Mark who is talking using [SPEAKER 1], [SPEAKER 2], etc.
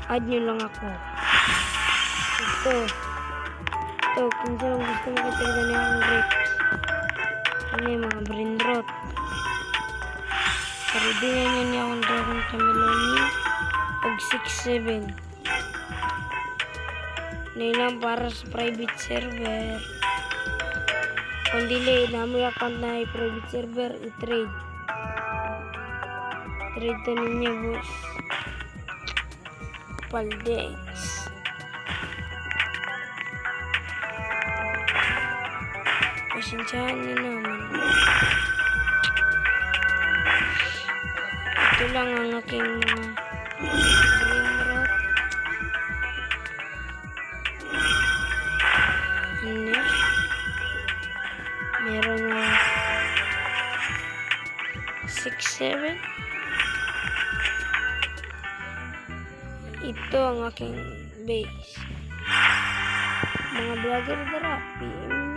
[SPEAKER 1] add nyo lang ako. Ito, kung saan gusto makitagda niya akong grapes. Ano yung mga brain rot. Pero di na niya akong dragon cameloni. Og 6-7. Nilang para sa private server. Kung dili, namoy account na private server, i-trade. Trade to ninyo, boss. Paldex. Pasensyahan nyo naman. Ito lang ang aking mga green rot. Ano? Meron na 6-7. Ito ang aking base. Mga vlogger dara, PM